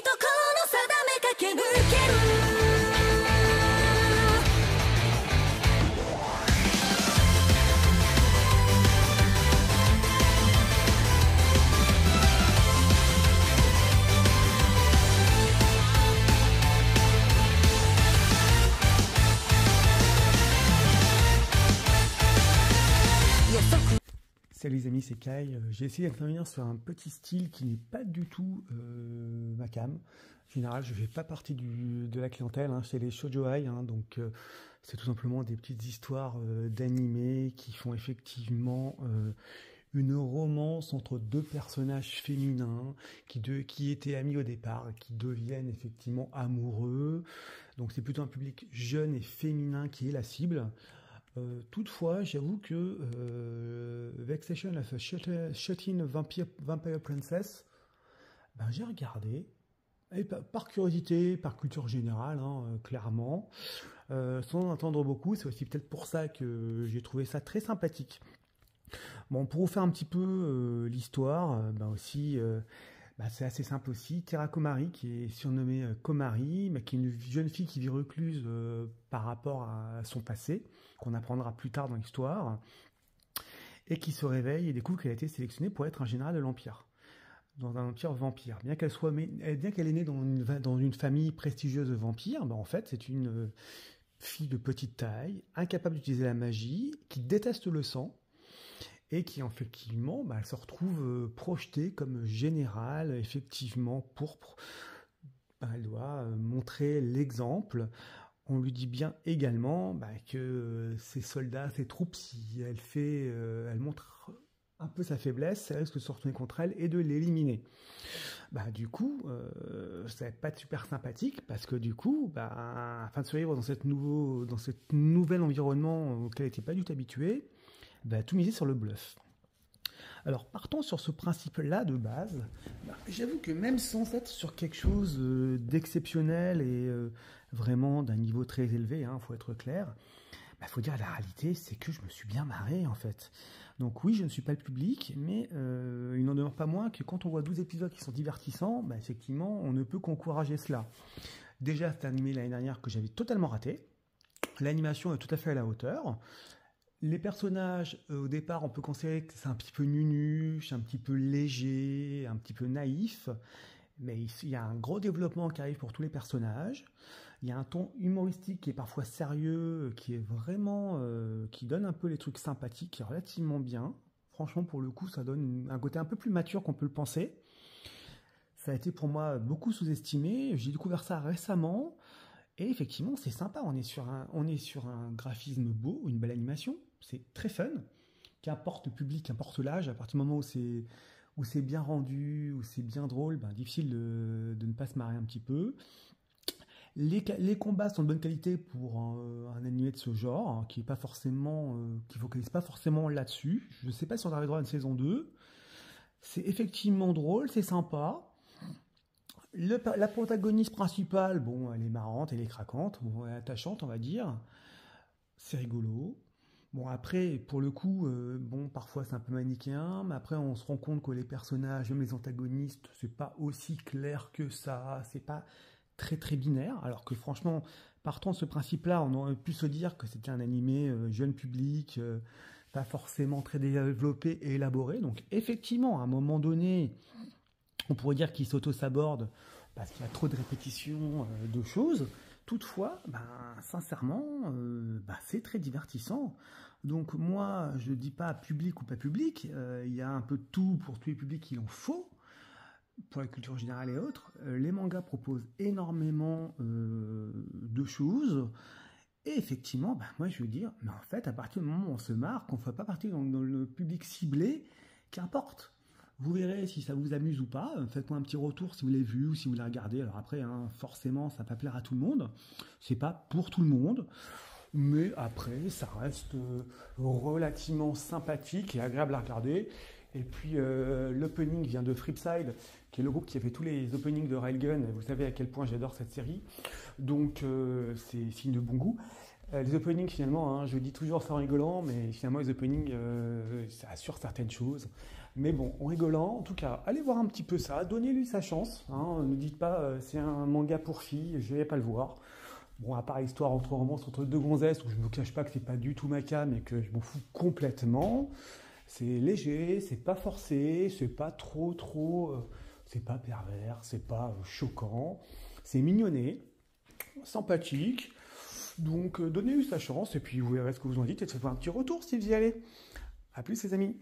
この定め駆け抜けるSalut les amis, c'est Kai. J'ai essayé d'intervenir sur un petit style qui n'est pas du tout ma cam. En général, je ne fais pas partie de la clientèle, hein, c'est les shoujoai, hein, donc c'est tout simplement des petites histoires d'animés qui font effectivement une romance entre deux personnages féminins qui étaient amis au départ, qui deviennent effectivement amoureux. Donc c'est plutôt un public jeune et féminin qui est la cible. Toutefois, j'avoue que Vexation of a Shut-in Vampire Princess, ben, j'ai regardé, et par curiosité, par culture générale, hein, clairement, sans en attendre beaucoup. C'est aussi peut-être pour ça que j'ai trouvé ça très sympathique. Bon, pour vous faire un petit peu l'histoire, ben aussi, c'est assez simple aussi. Terra Komari, qui est surnommée Komari, mais qui est une jeune fille qui vit recluse par rapport à son passé, qu'on apprendra plus tard dans l'histoire, et qui se réveille et découvre qu'elle a été sélectionnée pour être un général de l'Empire, dans un empire vampire. Bien qu'elle est née dans une famille prestigieuse de vampires, ben en fait c'est une fille de petite taille, incapable d'utiliser la magie, qui déteste le sang, et qui effectivement, elle se retrouve projetée comme générale, effectivement, pourpre. Elle doit montrer l'exemple. On lui dit bien également que ses soldats, ses troupes, si elle montre un peu sa faiblesse, elle risque de se retourner contre elle et de l'éliminer. Du coup, ça va pas être super sympathique parce que du coup, afin de survivre dans cette nouvel environnement auquel elle n'était pas du tout habituée, tout miser sur le bluff. Alors, partons sur ce principe-là de base. J'avoue que même sans être sur quelque chose d'exceptionnel et vraiment d'un niveau très élevé, hein, faut être clair, faut dire la réalité, c'est que je me suis bien marré en fait. Donc oui, je ne suis pas le public, mais il n'en demeure pas moins que quand on voit 12 épisodes qui sont divertissants, effectivement, on ne peut qu'encourager cela. Déjà, c'est un animé l'année dernière que j'avais totalement raté. L'animation est tout à fait à la hauteur. Les personnages, au départ, on peut considérer que c'est un petit peu nunuche, un petit peu léger, un petit peu naïf, mais il y a un gros développement qui arrive pour tous les personnages. Il y a un ton humoristique qui est parfois sérieux, qui est vraiment, qui donne un peu les trucs sympathiques, qui est relativement bien. Franchement, pour le coup, ça donne un côté un peu plus mature qu'on peut le penser. Ça a été pour moi beaucoup sous-estimé. J'ai découvert ça récemment. Et effectivement, c'est sympa, on est sur un graphisme beau, une belle animation, c'est très fun, qu'importe le public, qu'importe l'âge, à partir du moment où c'est bien rendu, où c'est bien drôle, difficile de ne pas se marrer un petit peu. Les combats sont de bonne qualité pour un animé de ce genre, hein, qui focalise pas forcément là-dessus. Je ne sais pas si on arrivera à une saison 2. C'est effectivement drôle, c'est sympa. La protagoniste principale, elle est marrante, elle est craquante, elle est attachante, on va dire. C'est rigolo. Après, pour le coup, parfois c'est un peu manichéen, mais après on se rend compte que les personnages, même les antagonistes, c'est pas aussi clair que ça, c'est pas très très binaire, alors que franchement, partant de ce principe-là, on aurait pu se dire que c'était un animé jeune public, pas forcément très développé et élaboré. Donc effectivement, à un moment donné, on pourrait dire qu'il s'auto-saborde parce qu'il y a trop de répétitions de choses. Toutefois, sincèrement, c'est très divertissant. Donc moi, je ne dis pas public ou pas public. Il y a un peu de tout pour tous les publics qu'il en faut, pour la culture générale et autres. Les mangas proposent énormément de choses. Et effectivement, moi je veux dire, mais en fait, à partir du moment où on se marre, qu'on ne fait pas partie dans le public ciblé, qu'importe. Vous verrez si ça vous amuse ou pas. Faites-moi un petit retour si vous l'avez vu ou si vous l'avez regardé. Alors après, forcément, ça ne va pas plaire à tout le monde. C'est pas pour tout le monde. Mais après, ça reste relativement sympathique et agréable à regarder. Et puis, l'opening vient de Flipside, qui est le groupe qui a fait tous les openings de Railgun. Vous savez à quel point j'adore cette série. Donc, c'est signe de bon goût. Les openings, finalement, je dis toujours ça en rigolant, mais finalement, les openings, ça assure certaines choses. Mais bon, en rigolant, en tout cas, allez voir un petit peu ça, donnez-lui sa chance. Hein, ne dites pas c'est un manga pour filles, je vais pas le voir. Bon, à part histoire entre romance entre deux gonzesses, où je ne vous cache pas que c'est pas du tout ma came et que je m'en fous complètement. C'est léger, c'est pas forcé, c'est pas trop, c'est pas pervers, c'est pas choquant, c'est mignonné, sympathique. Donc donnez-lui sa chance et puis vous verrez ce que vous en dites et faites un petit retour si vous y allez. A plus les amis.